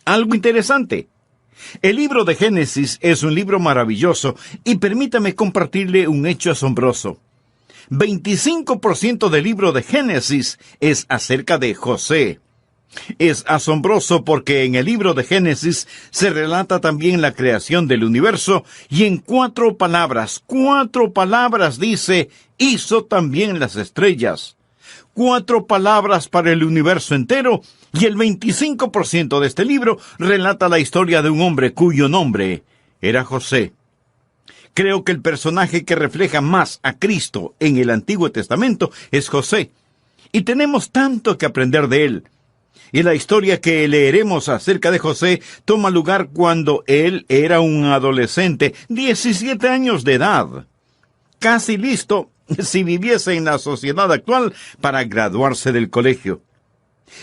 Algo interesante. El libro de Génesis es un libro maravilloso y permítame compartirle un hecho asombroso. 25% del libro de Génesis es acerca de José. Es asombroso porque en el libro de Génesis se relata también la creación del universo y en 4 palabras dice, hizo también las estrellas. 4 palabras para el universo entero y el 25% de este libro relata la historia de un hombre cuyo nombre era José. Creo que el personaje que refleja más a Cristo en el Antiguo Testamento es José. Y tenemos tanto que aprender de él. Y la historia que leeremos acerca de José toma lugar cuando él era un adolescente, 17 años de edad. Casi listo, si viviese en la sociedad actual, para graduarse del colegio.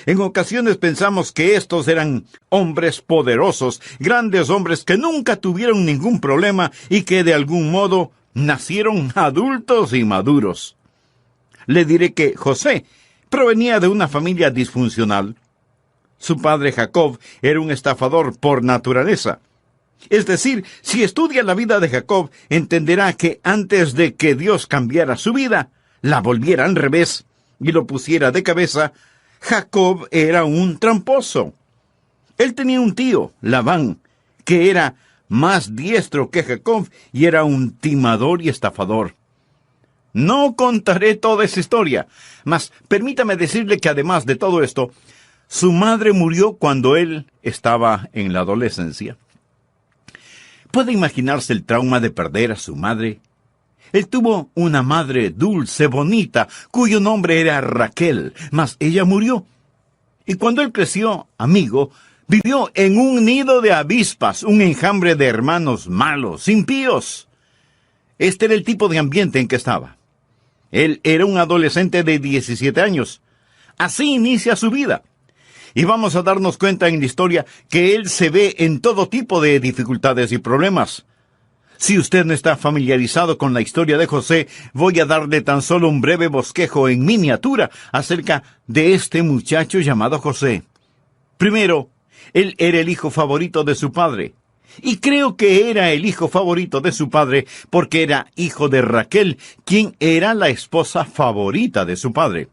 En ocasiones pensamos que estos eran hombres poderosos, grandes hombres que nunca tuvieron ningún problema y que de algún modo nacieron adultos y maduros. Le diré que José provenía de una familia disfuncional. Su padre Jacob era un estafador por naturaleza. Es decir, si estudia la vida de Jacob, entenderá que antes de que Dios cambiara su vida, la volviera al revés y lo pusiera de cabeza, Jacob era un tramposo. Él tenía un tío, Labán, que era más diestro que Jacob y era un timador y estafador. No contaré toda esa historia, mas permítame decirle que además de todo esto, su madre murió cuando él estaba en la adolescencia. ¿Puede imaginarse el trauma de perder a su madre? Él tuvo una madre dulce, bonita, cuyo nombre era Raquel, mas ella murió. Y cuando él creció, amigo, vivió en un nido de avispas, un enjambre de hermanos malos, impíos. Este era el tipo de ambiente en que estaba. Él era un adolescente de 17 años. Así inicia su vida. Y vamos a darnos cuenta en la historia que él se ve en todo tipo de dificultades y problemas. Si usted no está familiarizado con la historia de José, voy a darle tan solo un breve bosquejo en miniatura acerca de este muchacho llamado José. Primero, él era el hijo favorito de su padre. Y creo que era el hijo favorito de su padre porque era hijo de Raquel, quien era la esposa favorita de su padre.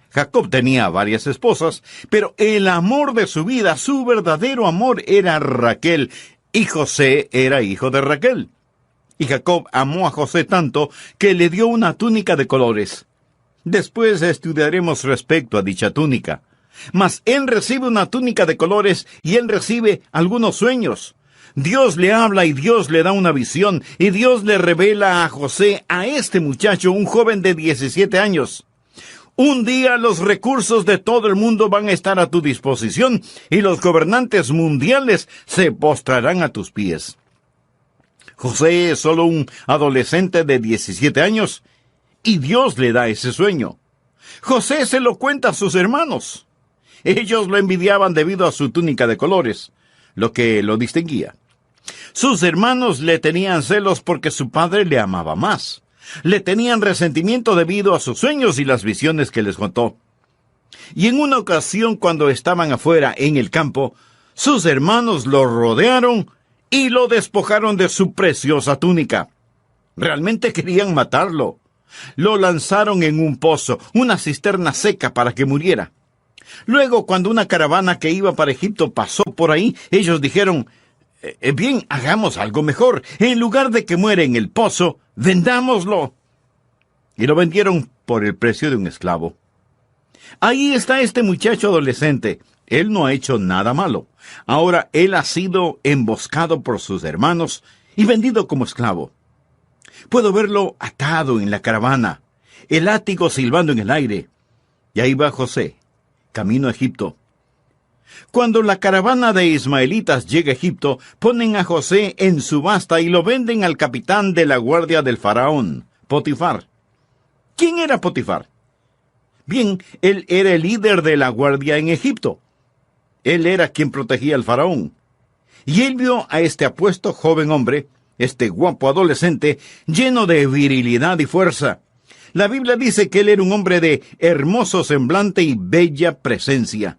Jacob tenía varias esposas, pero el amor de su vida, su verdadero amor, era Raquel, y José era hijo de Raquel. Y Jacob amó a José tanto que le dio una túnica de colores. Después estudiaremos respecto a dicha túnica. Mas él recibe una túnica de colores y él recibe algunos sueños. Dios le habla y Dios le da una visión, y Dios le revela a José, a este muchacho, un joven de 17 años. Un día los recursos de todo el mundo van a estar a tu disposición y los gobernantes mundiales se postrarán a tus pies. José es solo un adolescente de 17 años y Dios le da ese sueño. José se lo cuenta a sus hermanos. Ellos lo envidiaban debido a su túnica de colores, lo que lo distinguía. Sus hermanos le tenían celos porque su padre le amaba más. Le tenían resentimiento debido a sus sueños y las visiones que les contó. Y en una ocasión, cuando estaban afuera en el campo, sus hermanos lo rodearon y lo despojaron de su preciosa túnica. Realmente querían matarlo. Lo lanzaron en un pozo, una cisterna seca para que muriera. Luego, cuando una caravana que iba para Egipto pasó por ahí, ellos dijeron, bien, hagamos algo mejor. En lugar de que muera en el pozo, vendámoslo. Y lo vendieron por el precio de un esclavo. Ahí está este muchacho adolescente. Él no ha hecho nada malo. Ahora él ha sido emboscado por sus hermanos y vendido como esclavo. Puedo verlo atado en la caravana, el látigo silbando en el aire. Y ahí va José, camino a Egipto. Cuando la caravana de ismaelitas llega a Egipto, ponen a José en subasta y lo venden al capitán de la guardia del faraón, Potifar. ¿Quién era Potifar? Bien, él era el líder de la guardia en Egipto. Él era quien protegía al faraón. Y él vio a este apuesto joven hombre, este guapo adolescente, lleno de virilidad y fuerza. La Biblia dice que él era un hombre de hermoso semblante y bella presencia.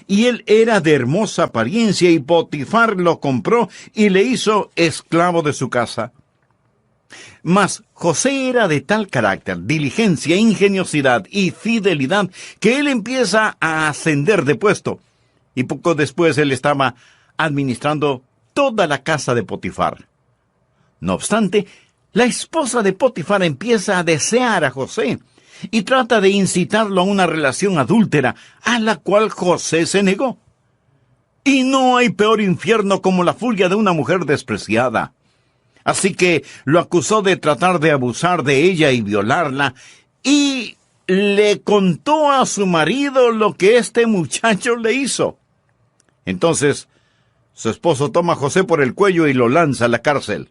y él era de hermosa apariencia, y Potifar lo compró y le hizo esclavo de su casa. Mas José era de tal carácter, diligencia, ingeniosidad y fidelidad, que él empieza a ascender de puesto, y poco después él estaba administrando toda la casa de Potifar. No obstante, la esposa de Potifar empieza a desear a José y trata de incitarlo a una relación adúltera, a la cual José se negó. Y no hay peor infierno como la furia de una mujer despreciada. Así que lo acusó de tratar de abusar de ella y violarla, y le contó a su marido lo que este muchacho le hizo. Entonces, su esposo toma a José por el cuello y lo lanza a la cárcel.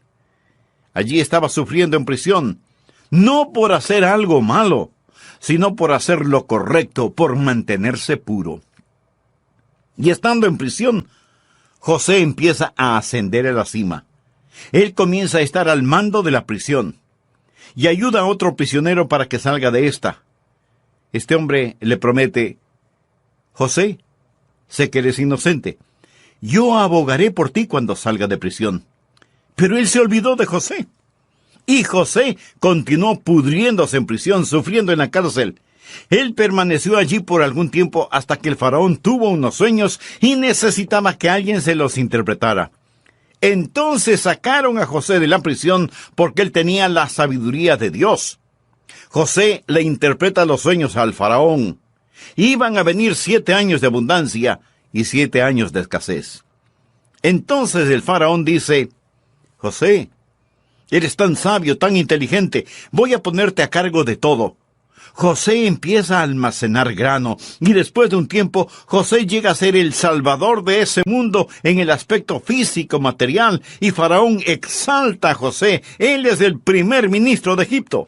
Allí estaba sufriendo en prisión, no por hacer algo malo, sino por hacer lo correcto, por mantenerse puro. Y estando en prisión, José empieza a ascender a la cima. Él comienza a estar al mando de la prisión y ayuda a otro prisionero para que salga de esta. Este hombre le promete: José, sé que eres inocente. Yo abogaré por ti cuando salga de prisión. Pero él se olvidó de José. Y José continuó pudriéndose en prisión, sufriendo en la cárcel. Él permaneció allí por algún tiempo hasta que el faraón tuvo unos sueños y necesitaba que alguien se los interpretara. Entonces sacaron a José de la prisión porque él tenía la sabiduría de Dios. José le interpreta los sueños al faraón. Iban a venir 7 años de abundancia y 7 años de escasez. Entonces el faraón dice: José, eres tan sabio, tan inteligente, voy a ponerte a cargo de todo. José empieza a almacenar grano, y después de un tiempo, José llega a ser el salvador de ese mundo en el aspecto físico, material, y Faraón exalta a José. Él es el primer ministro de Egipto.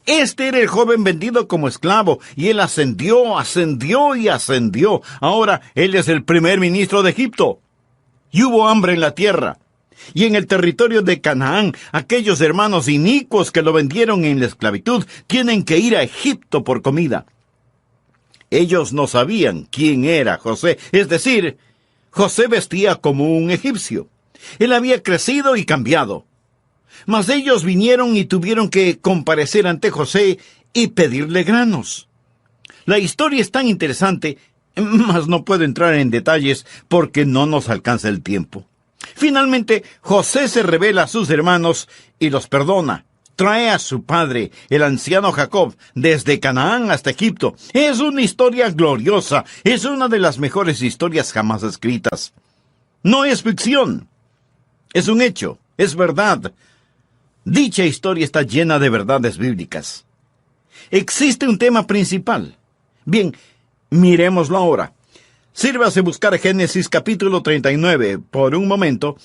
Este era el joven vendido como esclavo, y él ascendió y ascendió. Ahora, él es el primer ministro de Egipto. Y hubo hambre en la tierra. Y en el territorio de Canaán, aquellos hermanos inicuos que lo vendieron en la esclavitud tienen que ir a Egipto por comida. Ellos no sabían quién era José, es decir, José vestía como un egipcio. Él había crecido y cambiado. Mas ellos vinieron y tuvieron que comparecer ante José y pedirle granos. La historia es tan interesante, mas no puedo entrar en detalles porque no nos alcanza el tiempo. Finalmente, José se revela a sus hermanos y los perdona. Trae a su padre, el anciano Jacob, desde Canaán hasta Egipto. Es una historia gloriosa. Es una de las mejores historias jamás escritas. No es ficción. Es un hecho. Es verdad. Dicha historia está llena de verdades bíblicas. Existe un tema principal. Bien, miremoslo ahora. Sírvase buscar Génesis capítulo 39 por un momento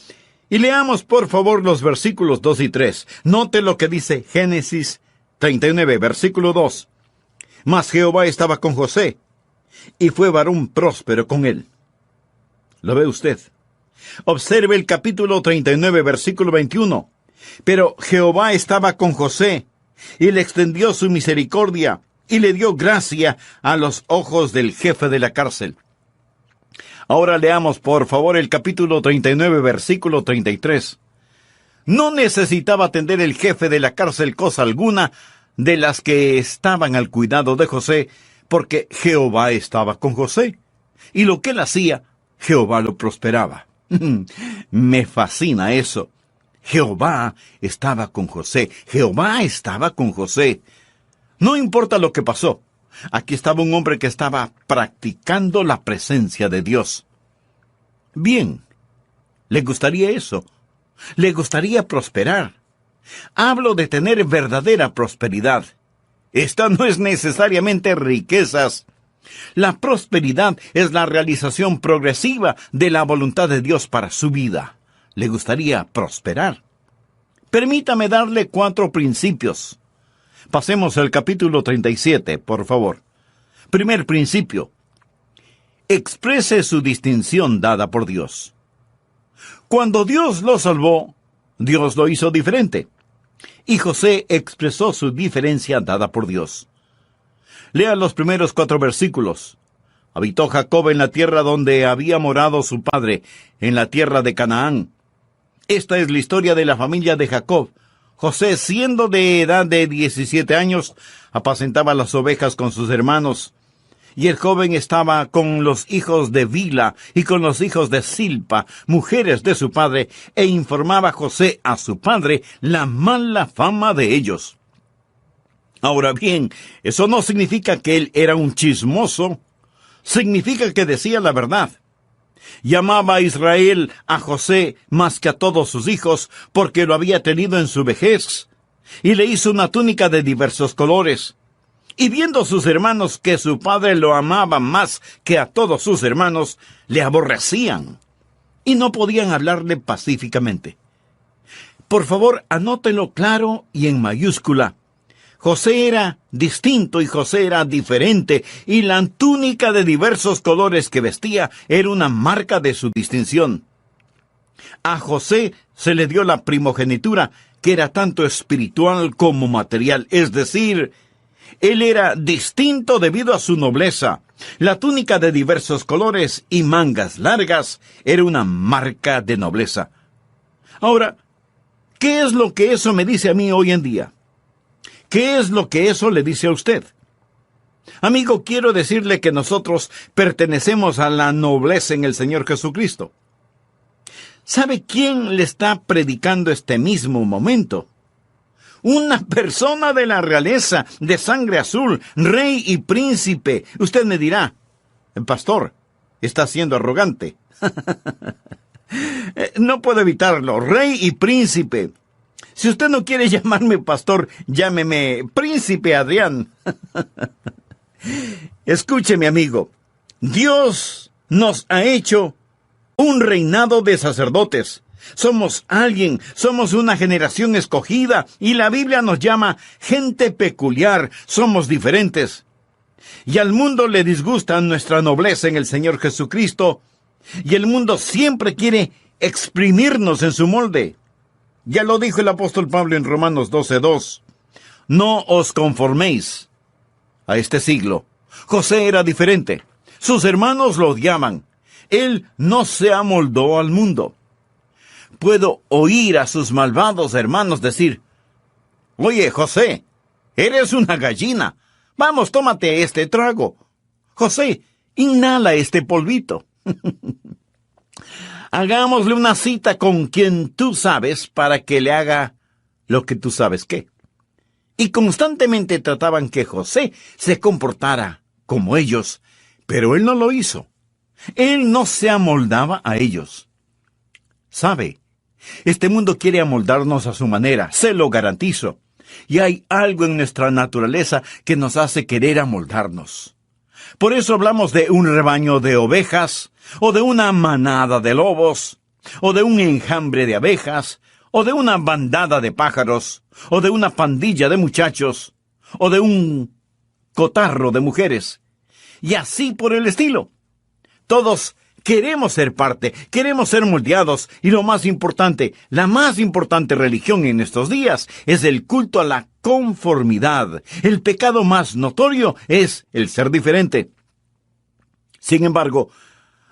y leamos por favor los versículos 2 y 3. Note lo que dice Génesis 39, versículo 2. Mas Jehová estaba con José, y fue varón próspero con él. ¿Lo ve usted? Observe el capítulo 39, versículo 21. Pero Jehová estaba con José, y le extendió su misericordia, y le dio gracia a los ojos del jefe de la cárcel. Ahora leamos, por favor, el capítulo 39, versículo 33. No necesitaba atender el jefe de la cárcel cosa alguna de las que estaban al cuidado de José, porque Jehová estaba con José. Y lo que él hacía, Jehová lo prosperaba. Me fascina eso. Jehová estaba con José. Jehová estaba con José. No importa lo que pasó. Aquí estaba un hombre que estaba practicando la presencia de Dios. Bien, ¿le gustaría eso? ¿Le gustaría prosperar? Hablo de tener verdadera prosperidad. Esta no es necesariamente riquezas. La prosperidad es la realización progresiva de la voluntad de Dios para su vida. ¿Le gustaría prosperar? Permítame darle 4 principios. Pasemos al capítulo 37, por favor. Primer principio. Exprese su distinción dada por Dios. Cuando Dios lo salvó, Dios lo hizo diferente. Y José expresó su diferencia dada por Dios. Lea los primeros 4 versículos. Habitó Jacob en la tierra donde había morado su padre, en la tierra de Canaán. Esta es la historia de la familia de Jacob. José, siendo de edad de 17 años, apacentaba las ovejas con sus hermanos. Y el joven estaba con los hijos de Bila y con los hijos de Silpa, mujeres de su padre, e informaba José a su padre la mala fama de ellos. Ahora bien, eso no significa que él era un chismoso. Significa que decía la verdad. Llamaba a Israel a José más que a todos sus hijos, porque lo había tenido en su vejez, y le hizo una túnica de diversos colores. Y viendo sus hermanos que su padre lo amaba más que a todos sus hermanos, le aborrecían, y no podían hablarle pacíficamente. Por favor, anótelo claro y en mayúscula. José era distinto y José era diferente, y la túnica de diversos colores que vestía era una marca de su distinción. A José se le dio la primogenitura, que era tanto espiritual como material, es decir, él era distinto debido a su nobleza. La túnica de diversos colores y mangas largas era una marca de nobleza. Ahora, ¿qué es lo que eso me dice a mí hoy en día? ¿Qué es lo que eso le dice a usted? Amigo, quiero decirle que nosotros pertenecemos a la nobleza en el Señor Jesucristo. ¿Sabe quién le está predicando este mismo momento? Una persona de la realeza, de sangre azul, rey y príncipe. Usted me dirá, pastor, está siendo arrogante. No puedo evitarlo, rey y príncipe. Si usted no quiere llamarme pastor, llámeme príncipe Adrián. Escúcheme, amigo. Dios nos ha hecho un reinado de sacerdotes. Somos una generación escogida, y la Biblia nos llama gente peculiar. Somos diferentes. Y al mundo le disgusta nuestra nobleza en el Señor Jesucristo, y el mundo siempre quiere exprimirnos en su molde. Ya lo dijo el apóstol Pablo en Romanos 12:2. No os conforméis a este siglo. José era diferente. Sus hermanos lo odiaban. Él no se amoldó al mundo. Puedo oír a sus malvados hermanos decir, oye, José, eres una gallina. Vamos, tómate este trago. José, inhala este polvito. Hagámosle una cita con quien tú sabes para que le haga lo que tú sabes qué. Y constantemente trataban que José se comportara como ellos, pero él no lo hizo. Él no se amoldaba a ellos. ¿Sabe? Este mundo quiere amoldarnos a su manera, se lo garantizo. Y hay algo en nuestra naturaleza que nos hace querer amoldarnos. Por eso hablamos de un rebaño de ovejas, o de una manada de lobos, o de un enjambre de abejas, o de una bandada de pájaros, o de una pandilla de muchachos, o de un cotarro de mujeres, y así por el estilo. Todos queremos ser parte, queremos ser moldeados, y lo más importante, la más importante religión en estos días es el culto a la conformidad. El pecado más notorio es el ser diferente. Sin embargo,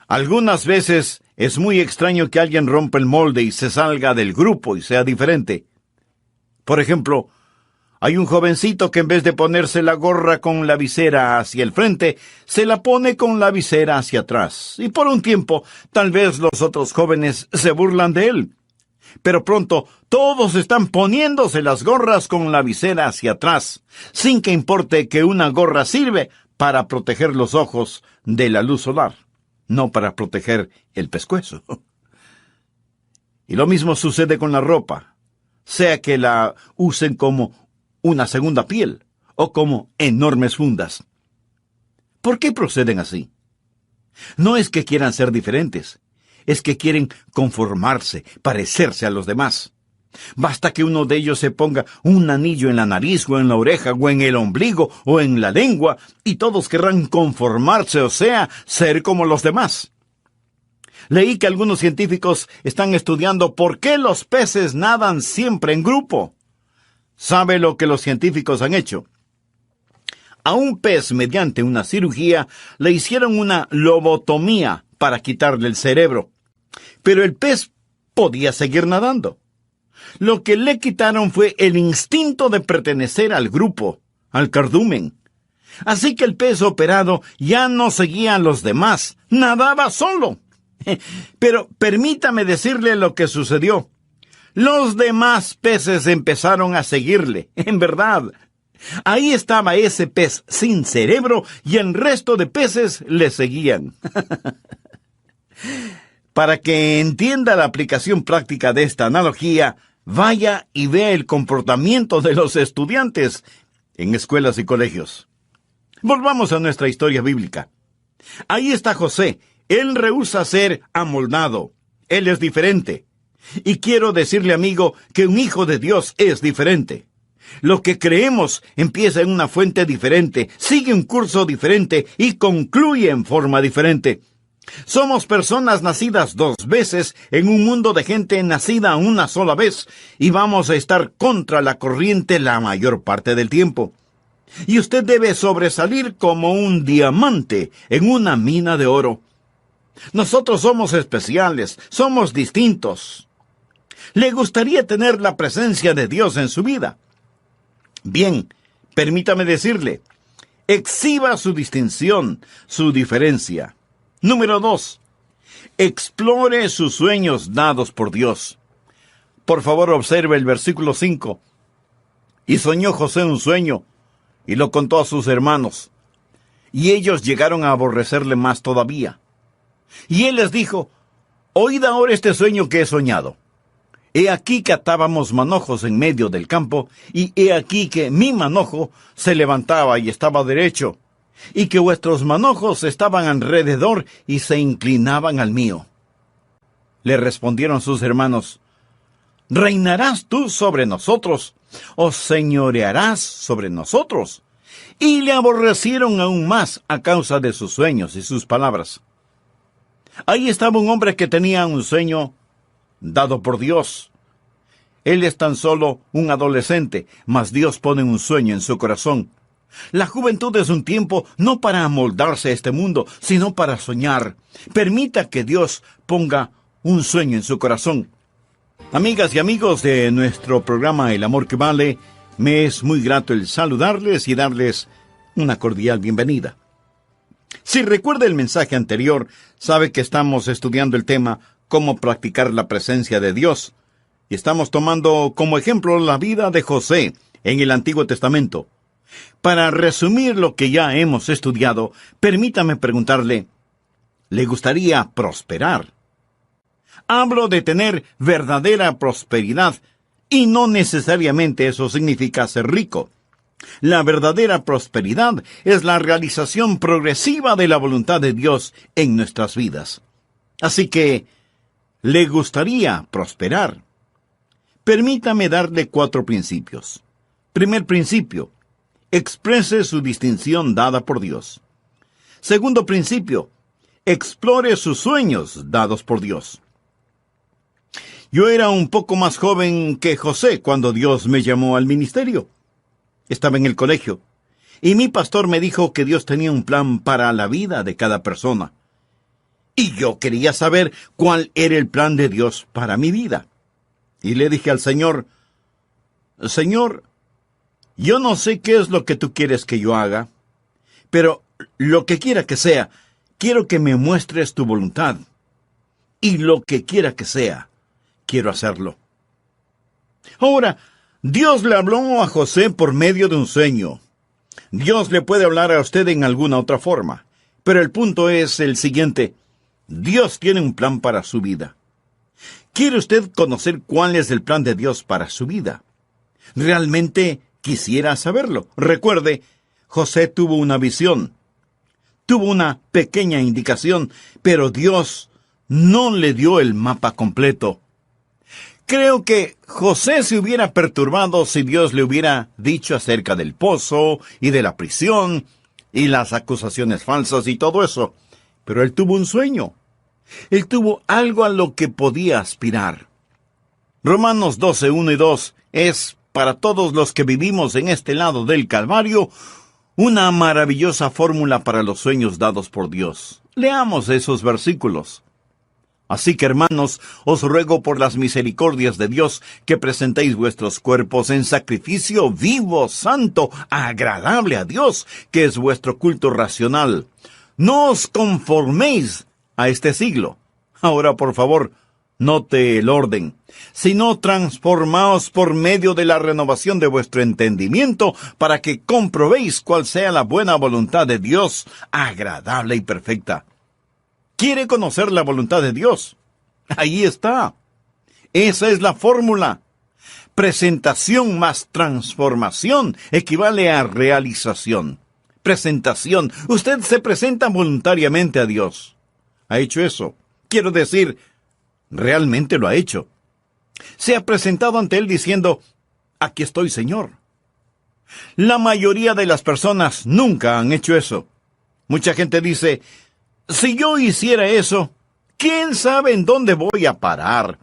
algunas veces es muy extraño que alguien rompa el molde y se salga del grupo y sea diferente. Por ejemplo, hay un jovencito que en vez de ponerse la gorra con la visera hacia el frente, se la pone con la visera hacia atrás. Y por un tiempo, tal vez los otros jóvenes se burlan de él. Pero pronto, todos están poniéndose las gorras con la visera hacia atrás, sin que importe que una gorra sirve para proteger los ojos de la luz solar, no para proteger el pescuezo. Y lo mismo sucede con la ropa, sea que la usen como una segunda piel, o como enormes fundas. ¿Por qué proceden así? No es que quieran ser diferentes, es que quieren conformarse, parecerse a los demás. Basta que uno de ellos se ponga un anillo en la nariz, o en la oreja, o en el ombligo, o en la lengua, y todos querrán conformarse, o sea, ser como los demás. Leí que algunos científicos están estudiando por qué los peces nadan siempre en grupo. ¿Sabe lo que los científicos han hecho? A un pez, mediante una cirugía, le hicieron una lobotomía para quitarle el cerebro. Pero el pez podía seguir nadando. Lo que le quitaron fue el instinto de pertenecer al grupo, al cardumen. Así que el pez operado ya no seguía a los demás, nadaba solo. Pero permítame decirle lo que sucedió. Los demás peces empezaron a seguirle, en verdad. Ahí estaba ese pez sin cerebro y el resto de peces le seguían. Para que entienda la aplicación práctica de esta analogía, vaya y vea el comportamiento de los estudiantes en escuelas y colegios. Volvamos a nuestra historia bíblica. Ahí está José. Él rehúsa ser amoldado. Él es diferente. Y quiero decirle, amigo, que un hijo de Dios es diferente. Lo que creemos empieza en una fuente diferente, sigue un curso diferente y concluye en forma diferente. Somos personas nacidas 2 veces en un mundo de gente nacida una sola vez y vamos a estar contra la corriente la mayor parte del tiempo. Y usted debe sobresalir como un diamante en una mina de oro. Nosotros somos especiales, somos distintos. ¿Le gustaría tener la presencia de Dios en su vida? Bien, permítame decirle, exhiba su distinción, su diferencia. Número 2. Explore sus sueños dados por Dios. Por favor, observe el versículo 5. Y soñó José un sueño, y lo contó a sus hermanos. Y ellos llegaron a aborrecerle más todavía. Y él les dijo, oíd ahora este sueño que he soñado. He aquí que atábamos manojos en medio del campo, y he aquí que mi manojo se levantaba y estaba derecho, y que vuestros manojos estaban alrededor y se inclinaban al mío. Le respondieron sus hermanos, ¿reinarás tú sobre nosotros, o señorearás sobre nosotros? Y le aborrecieron aún más a causa de sus sueños y sus palabras. Ahí estaba un hombre que tenía un sueño dado por Dios. Él es tan solo un adolescente, mas Dios pone un sueño en su corazón. La juventud es un tiempo no para amoldarse a este mundo, sino para soñar. Permita que Dios ponga un sueño en su corazón. Amigas y amigos de nuestro programa El Amor que Vale, me es muy grato el saludarles y darles una cordial bienvenida. Si recuerda el mensaje anterior, sabe que estamos estudiando el tema cómo practicar la presencia de Dios. Y estamos tomando como ejemplo la vida de José en el Antiguo Testamento. Para resumir lo que ya hemos estudiado, permítame preguntarle, ¿le gustaría prosperar? Hablo de tener verdadera prosperidad, y no necesariamente eso significa ser rico. La verdadera prosperidad es la realización progresiva de la voluntad de Dios en nuestras vidas. Así que, ¿le gustaría prosperar? Permítame darle 4 principios. Primer principio, exprese su distinción dada por Dios. Segundo principio, explore sus sueños dados por Dios. Yo era un poco más joven que José cuando Dios me llamó al ministerio. Estaba en el colegio, y mi pastor me dijo que Dios tenía un plan para la vida de cada persona. Y yo quería saber cuál era el plan de Dios para mi vida. Y le dije al Señor, Señor, yo no sé qué es lo que tú quieres que yo haga, pero lo que quiera que sea, quiero que me muestres tu voluntad. Y lo que quiera que sea, quiero hacerlo. Ahora, Dios le habló a José por medio de un sueño. Dios le puede hablar a usted en alguna otra forma, pero el punto es el siguiente. Dios tiene un plan para su vida. ¿Quiere usted conocer cuál es el plan de Dios para su vida? ¿Realmente quisiera saberlo? Recuerde, José tuvo una visión, tuvo una pequeña indicación, pero Dios no le dio el mapa completo. Creo que José se hubiera perturbado si Dios le hubiera dicho acerca del pozo y de la prisión y las acusaciones falsas y todo eso. Pero él tuvo un sueño. Él tuvo algo a lo que podía aspirar. Romanos 12, 1 y 2 es, para todos los que vivimos en este lado del Calvario, Una maravillosa fórmula para los sueños dados por Dios. Leamos esos versículos. Así que, hermanos, os ruego por las misericordias de Dios que presentéis vuestros cuerpos en sacrificio vivo, santo, agradable a Dios, que es vuestro culto racional. No os conforméis a este siglo. Ahora, por favor, note el orden. Sino transformaos por medio de la renovación de vuestro entendimiento, para que comprobéis cuál sea la buena voluntad de Dios, agradable y perfecta. ¿Quiere conocer la voluntad de Dios? Ahí está. Esa es la fórmula. Presentación más transformación equivale a realización. Presentación. Usted se presenta voluntariamente a Dios. ¿Ha hecho eso? Quiero decir, realmente lo ha hecho. Se ha presentado ante Él diciendo, aquí estoy, Señor. La mayoría de las personas nunca han hecho eso. Mucha gente dice, si yo hiciera eso, ¿quién sabe en dónde voy a parar?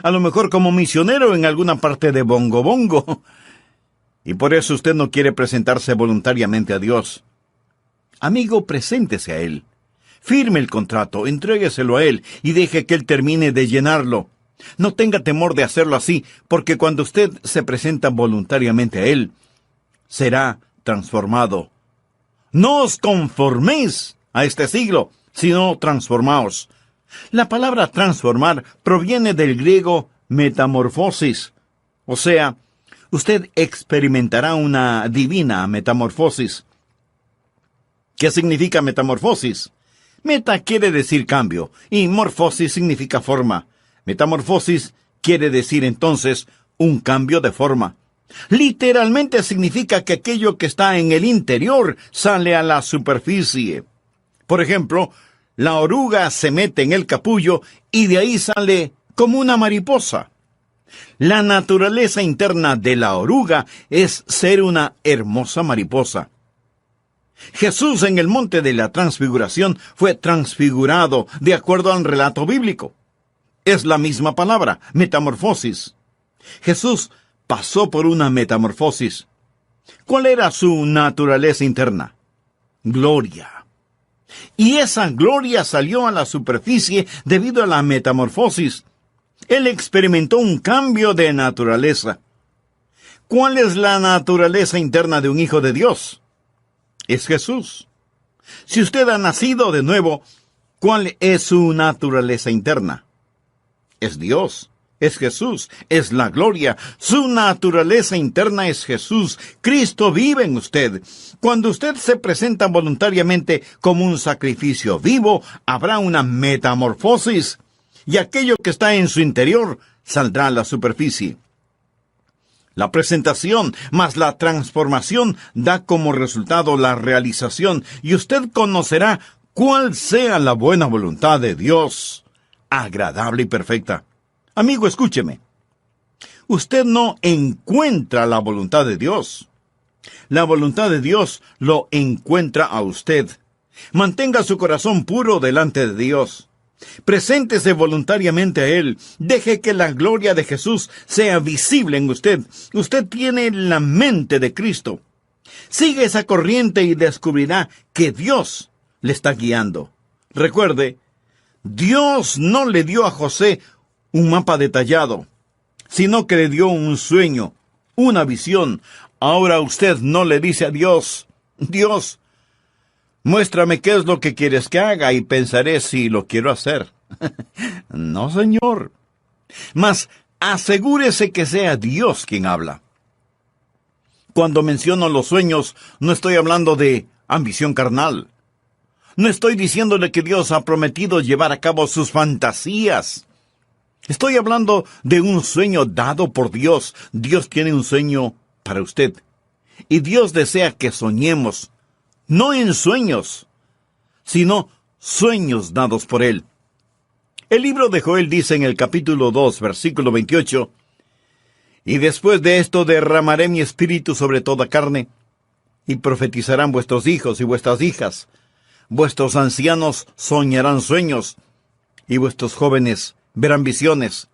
A lo mejor como misionero en alguna parte de Bongo Bongo. Y por eso usted no quiere presentarse voluntariamente a Dios. Amigo, preséntese a Él. Firme el contrato, entrégueselo a Él y deje que Él termine de llenarlo. No tenga temor de hacerlo así, porque cuando usted se presenta voluntariamente a Él, será transformado. No os conforméis a este siglo, sino transformaos. La palabra transformar proviene del griego metamorfosis. O sea, usted experimentará una divina metamorfosis. ¿Qué significa metamorfosis? Meta quiere decir cambio, y morfosis significa forma. Metamorfosis quiere decir entonces un cambio de forma. Literalmente significa que aquello que está en el interior sale a la superficie. Por ejemplo, la oruga se mete en el capullo y de ahí sale como una mariposa. La naturaleza interna de la oruga es ser una hermosa mariposa. Jesús en el monte de la transfiguración fue transfigurado de acuerdo al relato bíblico. Es la misma palabra, metamorfosis. Jesús pasó por una metamorfosis. ¿Cuál era su naturaleza interna? Gloria. Y esa gloria salió a la superficie debido a la metamorfosis. Él experimentó un cambio de naturaleza. ¿Cuál es la naturaleza interna de un hijo de Dios? Es Jesús. Si usted ha nacido de nuevo, ¿cuál es su naturaleza interna? Es Dios, es Jesús, es la gloria. Su naturaleza interna es Jesús. Cristo vive en usted. Cuando usted se presenta voluntariamente como un sacrificio vivo, habrá una metamorfosis, y aquello que está en su interior saldrá a la superficie. La presentación más la transformación da como resultado la realización, y usted conocerá cuál sea la buena voluntad de Dios, agradable y perfecta. Amigo, escúcheme. Usted no encuentra la voluntad de Dios. La voluntad de Dios lo encuentra a usted. Mantenga su corazón puro delante de Dios. Preséntese voluntariamente a Él. Deje que la gloria de Jesús sea visible en usted. Usted tiene la mente de Cristo. Sigue esa corriente y descubrirá que Dios le está guiando. Recuerde, Dios no le dio a José un mapa detallado, sino que le dio un sueño, una visión. Ahora usted no le dice a Dios, Dios, muéstrame qué es lo que quieres que haga y pensaré si lo quiero hacer. No, Señor. Mas asegúrese que sea Dios quien habla. Cuando menciono los sueños, no estoy hablando de ambición carnal. No estoy diciéndole que Dios ha prometido llevar a cabo sus fantasías. Estoy hablando de un sueño dado por Dios. Dios tiene un sueño para usted. Y Dios desea que soñemos, no en sueños, sino sueños dados por Él. El libro de Joel dice en el capítulo 2, versículo 28, «Y después de esto derramaré mi espíritu sobre toda carne, y profetizarán vuestros hijos y vuestras hijas. Vuestros ancianos soñarán sueños, y vuestros jóvenes verán visiones».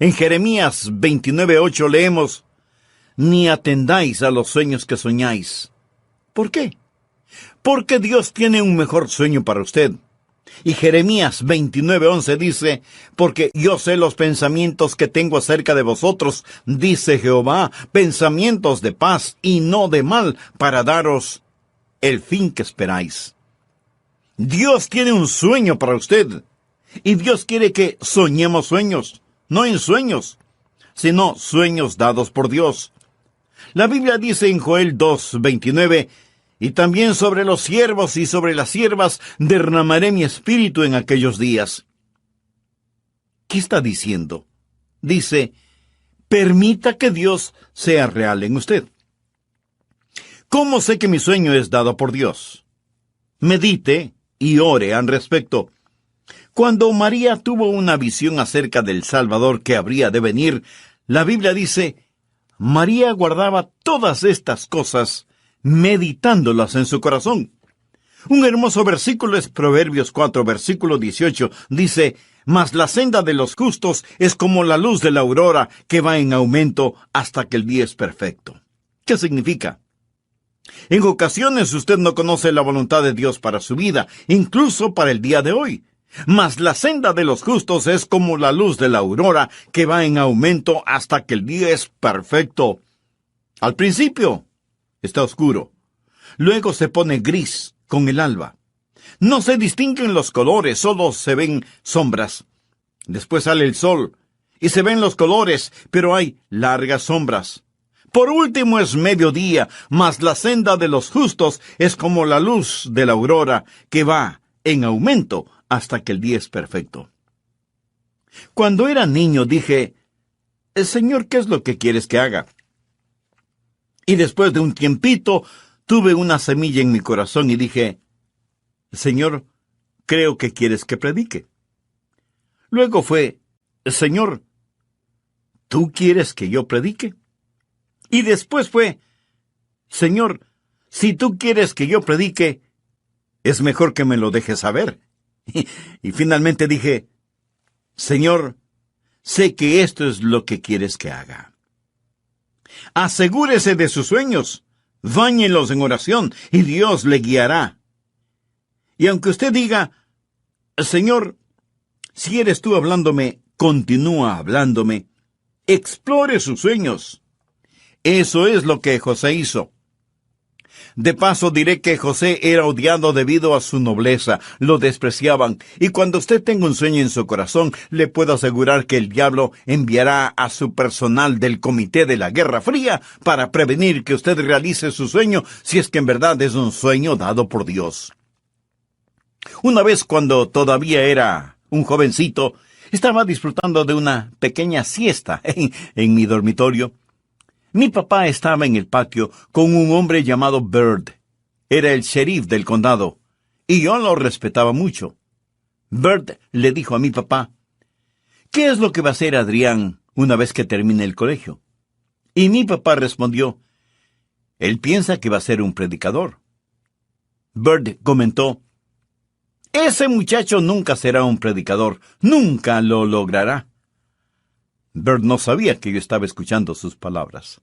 En Jeremías 29:8 leemos: ni atendáis a los sueños que soñáis. ¿Por qué? Porque Dios tiene un mejor sueño para usted. Y Jeremías 29:11 dice: porque yo sé los pensamientos que tengo acerca de vosotros, dice Jehová, pensamientos de paz y no de mal, para daros el fin que esperáis. Dios tiene un sueño para usted. Y Dios quiere que soñemos sueños, no en sueños, sino sueños dados por Dios. La Biblia dice en Joel 2:29: y también sobre los siervos y sobre las siervas derramaré mi espíritu en aquellos días. ¿Qué está diciendo? Dice: permita que Dios sea real en usted. ¿Cómo sé que mi sueño es dado por Dios? Medite y ore al respecto. Cuando María tuvo una visión acerca del Salvador que habría de venir, la Biblia dice: María guardaba todas estas cosas, meditándolas en su corazón. Un hermoso versículo es Proverbios 4, versículo 18. Dice: mas la senda de los justos es como la luz de la aurora, que va en aumento hasta que el día es perfecto. ¿Qué significa? En ocasiones usted no conoce la voluntad de Dios para su vida, incluso para el día de hoy. Mas la senda de los justos es como la luz de la aurora, que va en aumento hasta que el día es perfecto. Al principio está oscuro, luego se pone gris con el alba. No se distinguen los colores, solo se ven sombras. Después sale el sol, y se ven los colores, pero hay largas sombras. Por último es mediodía, mas la senda de los justos es como la luz de la aurora, que va en aumento hasta que el día es perfecto. Cuando era niño dije: Señor, ¿qué es lo que quieres que haga? Y después de un tiempito, tuve una semilla en mi corazón y dije: Señor, creo que quieres que predique. Luego fue: Señor, ¿tú quieres que yo predique? Y después fue: Señor, si tú quieres que yo predique, es mejor que me lo dejes saber. Y finalmente dije: Señor, sé que esto es lo que quieres que haga. Asegúrese de sus sueños, báñelos en oración, y Dios le guiará. Y aunque usted diga: Señor, si eres tú hablándome, continúa hablándome, explore sus sueños. Eso es lo que José hizo. De paso diré que José era odiado debido a su nobleza, lo despreciaban, y cuando usted tenga un sueño en su corazón, le puedo asegurar que el diablo enviará a su personal del Comité de la Guerra Fría para prevenir que usted realice su sueño, si es que en verdad es un sueño dado por Dios. Una vez, cuando todavía era un jovencito, estaba disfrutando de una pequeña siesta en mi dormitorio. Mi papá estaba en el patio con un hombre llamado Bird. Era el sheriff del condado, y yo lo respetaba mucho. Bird le dijo a mi papá: ¿qué es lo que va a hacer Adrián una vez que termine el colegio? Y mi papá respondió: él piensa que va a ser un predicador. Bird comentó: ese muchacho nunca será un predicador, nunca lo logrará. Bird no sabía que yo estaba escuchando sus palabras.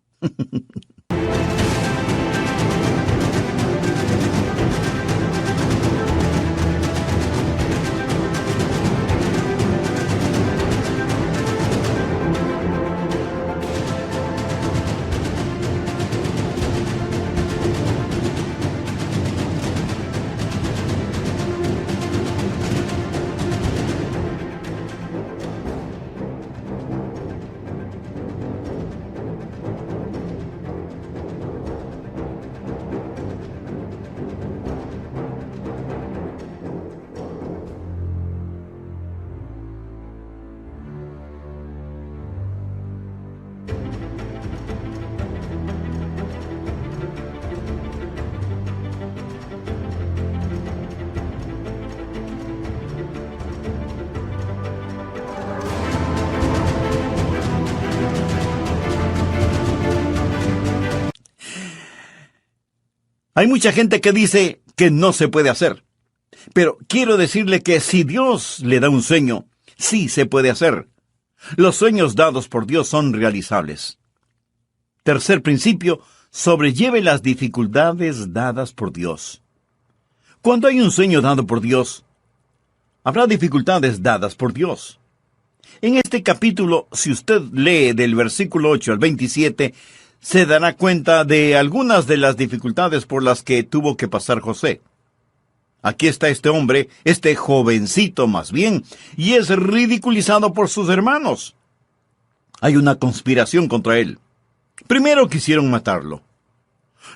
Hay mucha gente que dice que no se puede hacer. Pero quiero decirle que si Dios le da un sueño, sí se puede hacer. Los sueños dados por Dios son realizables. Tercer principio, sobrelleve las dificultades dadas por Dios. Cuando hay un sueño dado por Dios, habrá dificultades dadas por Dios. En este capítulo, si usted lee del versículo 8 al 27, se dará cuenta de algunas de las dificultades por las que tuvo que pasar José. Aquí está este hombre, este jovencito más bien, y es ridiculizado por sus hermanos. Hay una conspiración contra él. Primero quisieron matarlo.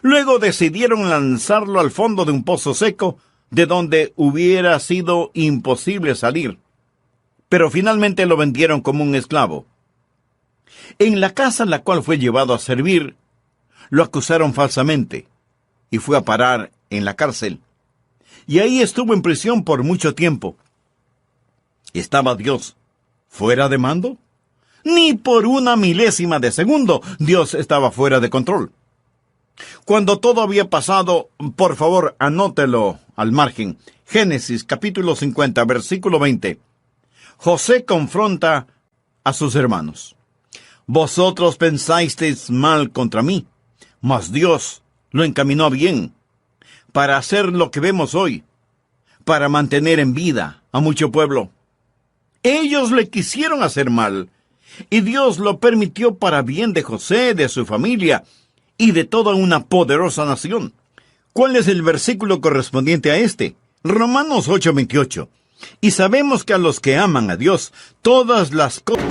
Luego decidieron lanzarlo al fondo de un pozo seco, de donde hubiera sido imposible salir. Pero finalmente lo vendieron como un esclavo. En la casa en la cual fue llevado a servir, lo acusaron falsamente, y fue a parar en la cárcel. Y ahí estuvo en prisión por mucho tiempo. ¿Estaba Dios fuera de mando? Ni por una milésima de segundo Dios estaba fuera de control. Cuando todo había pasado, por favor, anótelo al margen. Génesis capítulo 50, versículo 20. José confronta a sus hermanos. Vosotros pensasteis mal contra mí, mas Dios lo encaminó bien, para hacer lo que vemos hoy, para mantener en vida a mucho pueblo. Ellos le quisieron hacer mal, y Dios lo permitió para bien de José, de su familia, y de toda una poderosa nación. ¿Cuál es el versículo correspondiente a este? Romanos 8:28. Y sabemos que a los que aman a Dios, todas las cosas...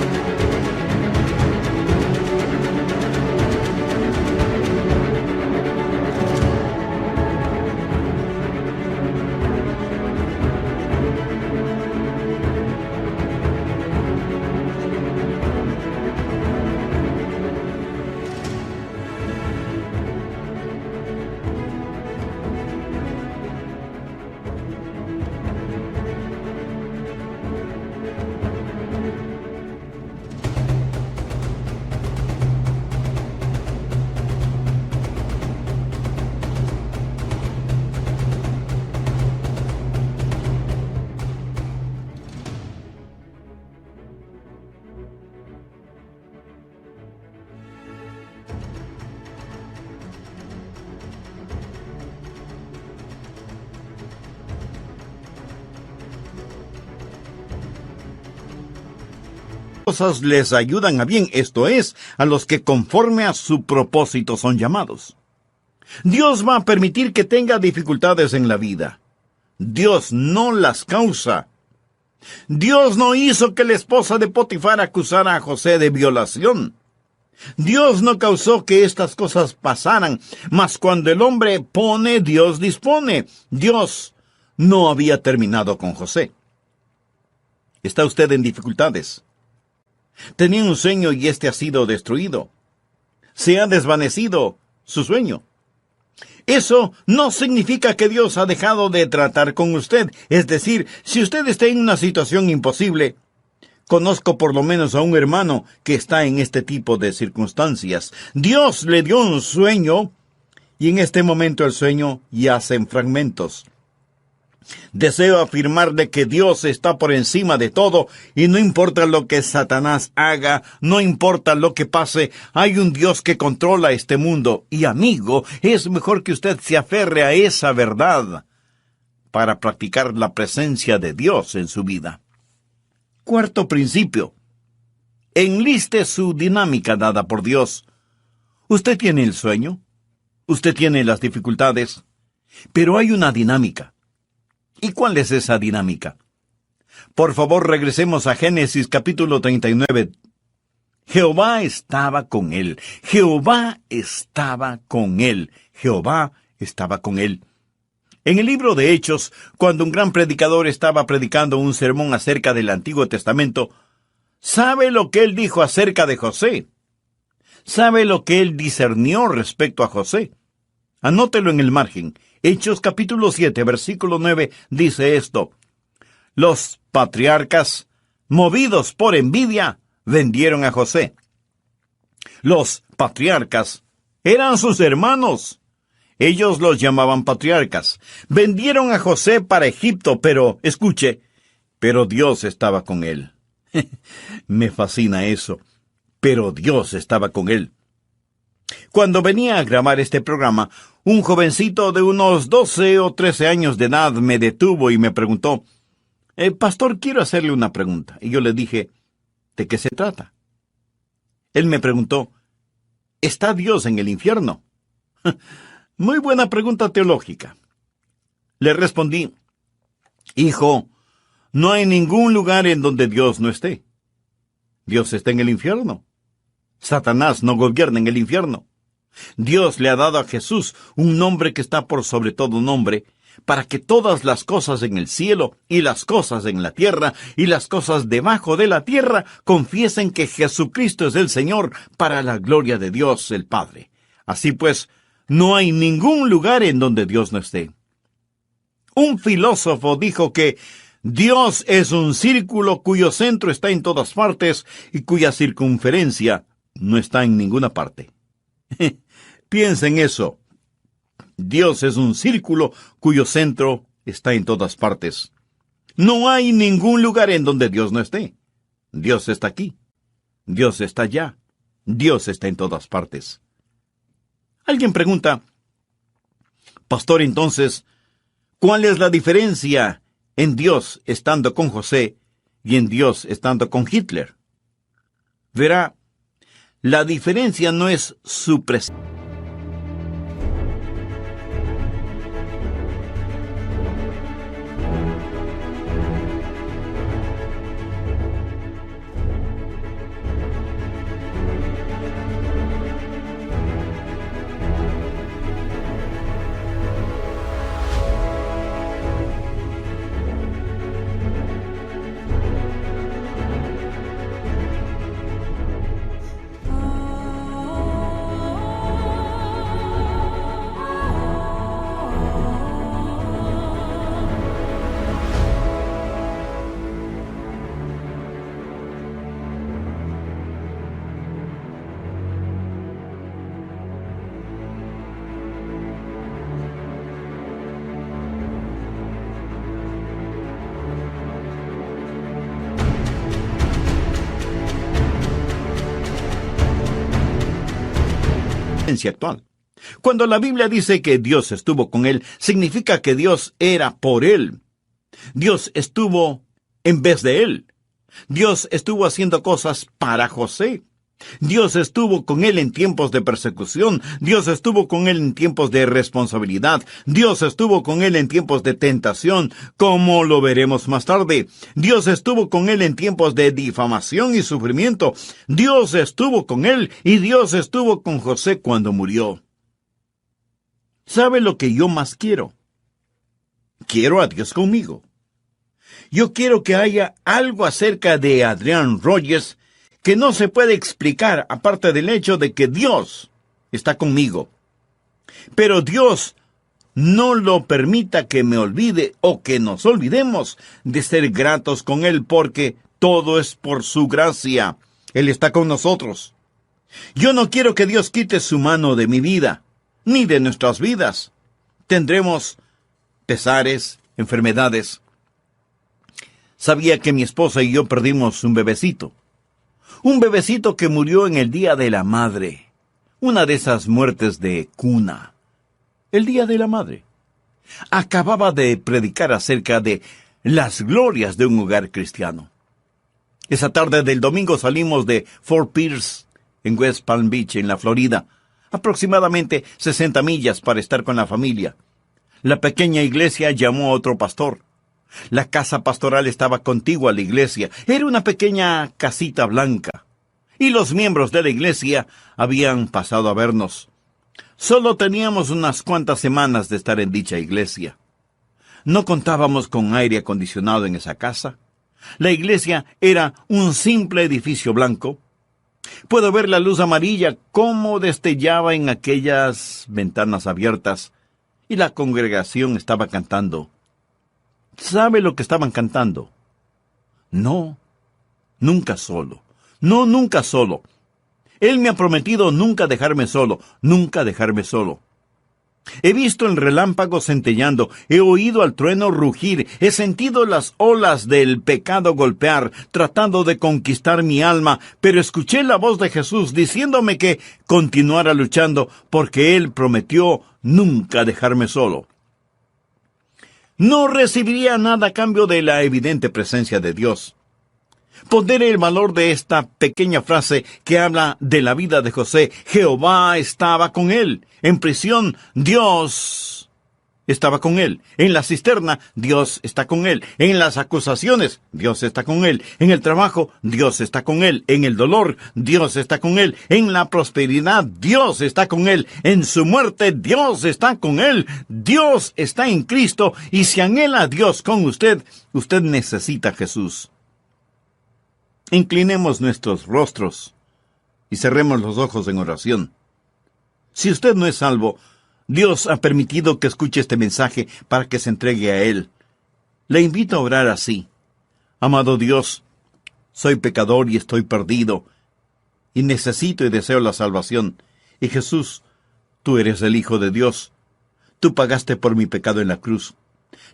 cosas les ayudan a bien, esto es, a los que conforme a su propósito son llamados. Dios va a permitir que tenga dificultades en la vida. Dios no las causa. Dios no hizo que la esposa de Potifar acusara a José de violación. Dios no causó que estas cosas pasaran, mas cuando el hombre pone, Dios dispone. Dios no había terminado con José. ¿Está usted en dificultades? Tenía un sueño y este ha sido destruido. Se ha desvanecido su sueño. Eso no significa que Dios ha dejado de tratar con usted. Es decir, si usted está en una situación imposible, conozco por lo menos a un hermano que está en este tipo de circunstancias. Dios le dio un sueño y en este momento el sueño yace en fragmentos. Deseo afirmarle que Dios está por encima de todo y no importa lo que Satanás haga, no importa lo que pase, hay un Dios que controla este mundo. Y amigo, es mejor que usted se aferre a esa verdad para practicar la presencia de Dios en su vida. Cuarto principio. Enliste su dinámica dada por Dios. Usted tiene el sueño, usted tiene las dificultades, pero hay una dinámica. ¿Y cuál es esa dinámica? Por favor, regresemos a Génesis capítulo 39. Jehová estaba con él. Jehová estaba con él. Jehová estaba con él. En el libro de Hechos, cuando un gran predicador estaba predicando un sermón acerca del Antiguo Testamento, ¿sabe lo que él dijo acerca de José? ¿Sabe lo que él discernió respecto a José? Anótelo en el margen. Hechos capítulo 7, versículo 9, dice esto. Los patriarcas, movidos por envidia, vendieron a José. Los patriarcas eran sus hermanos. Ellos los llamaban patriarcas. Vendieron a José para Egipto, pero, escuche, pero Dios estaba con él. Me fascina eso. Pero Dios estaba con él. Cuando venía a grabar este programa, un jovencito de unos 12 o 13 años de edad me detuvo y me preguntó, Pastor, quiero hacerle una pregunta. Y yo le dije, ¿de qué se trata? Él me preguntó, ¿está Dios en el infierno? Muy buena pregunta teológica. Le respondí, hijo, no hay ningún lugar en donde Dios no esté. Dios está en el infierno. Satanás no gobierna en el infierno. Dios le ha dado a Jesús un nombre que está por sobre todo nombre, para que todas las cosas en el cielo y las cosas en la tierra y las cosas debajo de la tierra confiesen que Jesucristo es el Señor, para la gloria de Dios el Padre. Así pues, no hay ningún lugar en donde Dios no esté. Un filósofo dijo que Dios es un círculo cuyo centro está en todas partes y cuya circunferencia no está en ninguna parte. Piensa en eso. Dios es un círculo cuyo centro está en todas partes. No hay ningún lugar en donde Dios no esté. Dios está aquí. Dios está allá. Dios está en todas partes. Alguien pregunta, Pastor, entonces, ¿cuál es la diferencia en Dios estando con José y en Dios estando con Hitler? Verá, la diferencia no es su presencia. Actual. Cuando la Biblia dice que Dios estuvo con él, significa que Dios era por él. Dios estuvo en vez de él. Dios estuvo haciendo cosas para José. Dios estuvo con él en tiempos de persecución. Dios estuvo con él en tiempos de responsabilidad. Dios estuvo con él en tiempos de tentación, como lo veremos más tarde. Dios estuvo con él en tiempos de difamación y sufrimiento. Dios estuvo con él y Dios estuvo con José cuando murió. ¿Sabe lo que yo más quiero? Quiero a Dios conmigo. Yo quiero que haya algo acerca de Adrian Rogers que no se puede explicar aparte del hecho de que Dios está conmigo. Pero Dios no lo permita que me olvide o que nos olvidemos de ser gratos con Él, porque todo es por su gracia. Él está con nosotros. Yo no quiero que Dios quite su mano de mi vida, ni de nuestras vidas. Tendremos pesares, enfermedades. Sabía que mi esposa y yo perdimos un bebecito. Un bebecito que murió en el Día de la Madre. Una de esas muertes de cuna. El Día de la Madre. Acababa de predicar acerca de las glorias de un hogar cristiano. Esa tarde del domingo salimos de Fort Pierce, en West Palm Beach, en la Florida. Aproximadamente 60 millas para estar con la familia. La pequeña iglesia llamó a otro pastor. La casa pastoral estaba contigua a la iglesia. Era una pequeña casita blanca. Y los miembros de la iglesia habían pasado a vernos. Solo teníamos unas cuantas semanas de estar en dicha iglesia. No contábamos con aire acondicionado en esa casa. La iglesia era un simple edificio blanco. Puedo ver la luz amarilla cómo destellaba en aquellas ventanas abiertas. Y la congregación estaba cantando. ¿Sabe lo que estaban cantando? No, nunca solo. No, nunca solo. Él me ha prometido nunca dejarme solo, nunca dejarme solo. He visto el relámpago centellando, he oído al trueno rugir, he sentido las olas del pecado golpear, tratando de conquistar mi alma, pero escuché la voz de Jesús diciéndome que continuara luchando, porque Él prometió nunca dejarme solo. No recibiría nada a cambio de la evidente presencia de Dios. Pondré el valor de esta pequeña frase que habla de la vida de José. Jehová estaba con él. En prisión, Dios estaba con él. En la cisterna, Dios está con él. En las acusaciones, Dios está con él. En el trabajo, Dios está con él. En el dolor, Dios está con él. En la prosperidad, Dios está con él. En su muerte, Dios está con él. Dios está en Cristo. Y si anhela a Dios con usted, usted necesita a Jesús. Inclinemos nuestros rostros y cerremos los ojos en oración. Si usted no es salvo, Dios ha permitido que escuche este mensaje para que se entregue a Él. Le invito a orar así. Amado Dios, soy pecador y estoy perdido, y necesito y deseo la salvación. Y Jesús, tú eres el Hijo de Dios. Tú pagaste por mi pecado en la cruz.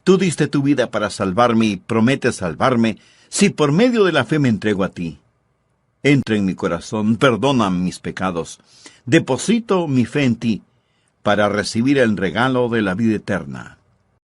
Tú diste tu vida para salvarme y prometes salvarme si por medio de la fe me entrego a ti. Entra en mi corazón, perdona mis pecados. Deposito mi fe en ti para recibir el regalo de la vida eterna.